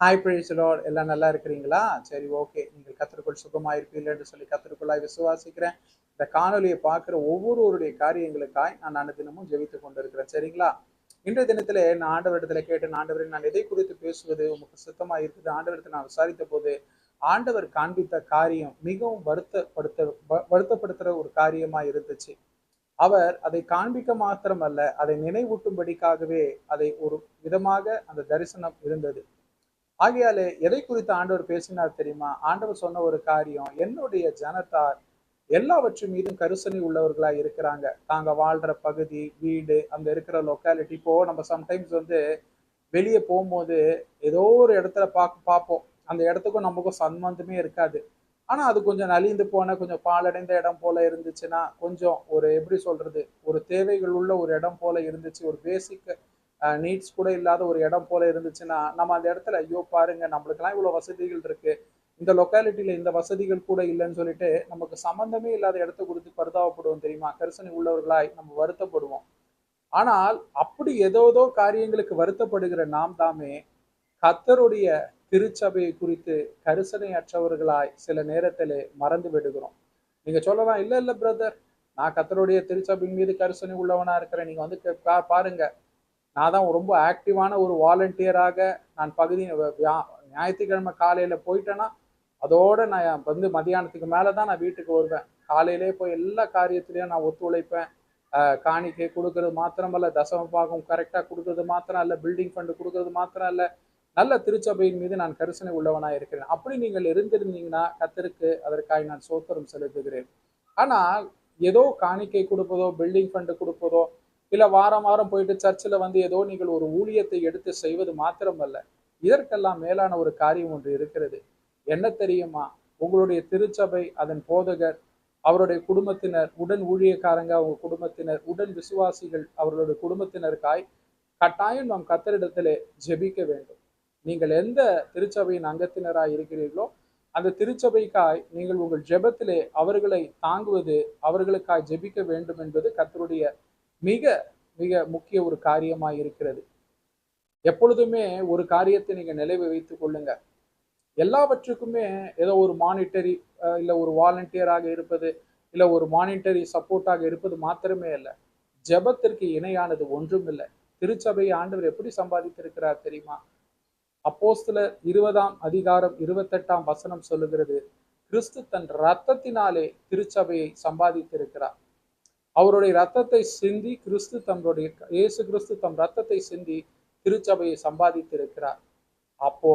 Hi price Lord, எல்லாம் நல்லா இருக்கிறீங்களா? சரி, ஓகே. நீங்கள் கர்த்தருக்குள் சுகமாயிருப்பீர்கள் என்று சொல்லி கர்த்தருக்குள்ளாய் விசுவாசிக்கிறேன். இந்த காணொலியை பார்க்கிற ஒவ்வொருவருடைய காரியங்களுக்காய் நான் அனுதினமும் ஜெபித்துக் கொண்டிருக்கிறேன். சரிங்களா? இன்றைய தினத்திலே நான் ஆண்டவரிடத்துல கேட்டேன், ஆண்டவரே, நான் எதை குறித்து பேசுவது உமக்கு சுத்தமா இருக்குது? ஆண்டவரிடத்தில் நான் விசாரித்த போது ஆண்டவர் காண்பித்த காரியம் மிகவும் வருத்தப்படுத்துற ஒரு காரியமா இருந்துச்சு. அவர் அதை காண்பிக்க மாத்திரமல்ல, அதை நினைவூட்டும்படிக்காகவே அதை ஒரு விதமாக அந்த தரிசனம் இருந்தது. ஆகையாலே எதை குறித்து ஆண்டவர் பேசினார் தெரியுமா? ஆண்டவர் சொன்ன ஒரு காரியம், என்னுடைய ஜனத்தார் எல்லாவற்றின் மீதும் கரிசனை உள்ளவர்களா இருக்கிறாங்க. தாங்க வாழ்ற பகுதி, வீடு, அந்த இருக்கிற லொக்காலிட்டி. இப்போ நம்ம சம்டைம்ஸ் வெளியே போகும்போது ஏதோ ஒரு இடத்துல பார்ப்போம். அந்த இடத்துக்கும் நமக்கும் சம்பந்தமே இருக்காது. ஆனா அது கொஞ்சம் நலிந்து போன, கொஞ்சம் பாழடைந்த இடம் போல இருந்துச்சுன்னா, கொஞ்சம் ஒரு எப்படி சொல்றது, ஒரு தேவைகள் உள்ள ஒரு இடம் போல இருந்துச்சு, ஒரு பேசிக் நீட்ஸ் கூட இல்லாத ஒரு இடம் போல இருந்துச்சுன்னா, நம்ம அந்த இடத்துல ஐயோ பாருங்க, நம்மளுக்கெல்லாம் இவ்வளவு வசதிகள் இருக்கு, இந்த லொக்காலிட்டியில இந்த வசதிகள் கூட இல்லைன்னு சொல்லிட்டு நமக்கு சம்பந்தமே இல்லாத இடத்த குறித்து பரிதாபப்படுவோம் தெரியுமா? கரிசனை உள்ளவர்களாய் நம்ம வருத்தப்படுவோம். ஆனால் அப்படி ஏதோதோ காரியங்களுக்கு வருத்தப்படுகிற நாம் தாமே கர்த்தருடைய திருச்சபையை குறித்து கரிசனையற்றவர்களாய் சில நேரத்திலே மறந்து விடுகிறோம். நீங்க சொல்லலாம், இல்ல இல்ல பிரதர், நான் கர்த்தருடைய திருச்சபையின் மீது கரிசனை உள்ளவனா இருக்கிறேன். நீங்க பாருங்க, நான் தான் ரொம்ப ஆக்டிவான ஒரு வாலண்டியராக நான் ஞாயிற்றுக்கிழமை காலையில போயிட்டேன்னா அதோட நான் மதியானத்துக்கு மேலதான் நான் வீட்டுக்கு வருவேன். காலையிலே போய் எல்லா காரியத்திலையும் நான் ஒத்துழைப்பேன். காணிக்கை கொடுக்கறது மாத்திரமல்ல, தசம பாகம் கரெக்டா கொடுக்கறது மாத்திரம் அல்ல, பில்டிங் ஃபண்டு கொடுக்கறது மாத்திரம் அல்ல, நல்ல திருச்சபையின் மீது நான் கரிசனை உள்ளவனா இருக்கிறேன். அப்படி நீங்கள் இருந்திருந்தீங்கன்னா கர்த்தருக்கு அதற்காக நான் சோத்திரம் செலுத்துகிறேன். ஆனால் ஏதோ காணிக்கை கொடுப்பதோ, பில்டிங் ஃபண்டு கொடுப்பதோ, இல்ல வாரம் வாரம் போயிட்டு சர்ச்சில் ஏதோ நீங்கள் ஒரு ஊழியத்தை எடுத்து செய்வது மாத்திரமல்ல, இதற்கெல்லாம் மேலான ஒரு காரியம் ஒன்று இருக்கிறது. என்ன தெரியுமா? உங்களுடைய திருச்சபை, அதன் போதகர், அவருடைய குடும்பத்தினர், உடன் ஊழியக்காரங்க, அவங்க குடும்பத்தினர், உடன் விசுவாசிகள், அவர்களுடைய குடும்பத்தினருக்காய் கட்டாயம் நாம் கர்த்தரிடத்திலே ஜெபிக்க வேண்டும். நீங்கள் எந்த திருச்சபையின் அங்கத்தினராய் இருக்கிறீர்களோ அந்த திருச்சபைக்காய் நீங்கள் உங்கள் ஜெபத்திலே அவர்களை தாங்குவது, அவர்களுக்காய் ஜெபிக்க வேண்டும் என்பது கர்த்தருடைய மிக மிக முக்கிய ஒரு காரியமாய் இருக்கிறது. எப்பொழுதுமே ஒரு காரியத்தை நீங்க நினைவு வைத்துக் கொள்ளுங்க. எல்லாவற்றுக்குமே ஏதோ ஒரு மானிட்டரி இல்ல ஒரு வாலண்டியராக இருப்பது, இல்ல ஒரு மானிட்டரி சப்போர்ட்டாக இருப்பது மாத்திரமே அல்ல. ஜெபத்திற்கு இணையானது ஒன்றும் இல்லை. திருச்சபையை ஆண்டவர் எப்படி சம்பாதித்திருக்கிறார் தெரியுமா? அப்போஸ்தலர் 20ஆம் அதிகாரம் 28ஆம் வசனம் சொல்லுகிறது, கிறிஸ்து தன் இரத்தத்தினாலே திருச்சபையை சம்பாதித்திருக்கிறார். அவருடைய ரத்தத்தை சிந்தி இயேசு கிறிஸ்து தம் ரத்தத்தை சிந்தி திருச்சபையை சம்பாதித்திருக்கிறார். அப்போ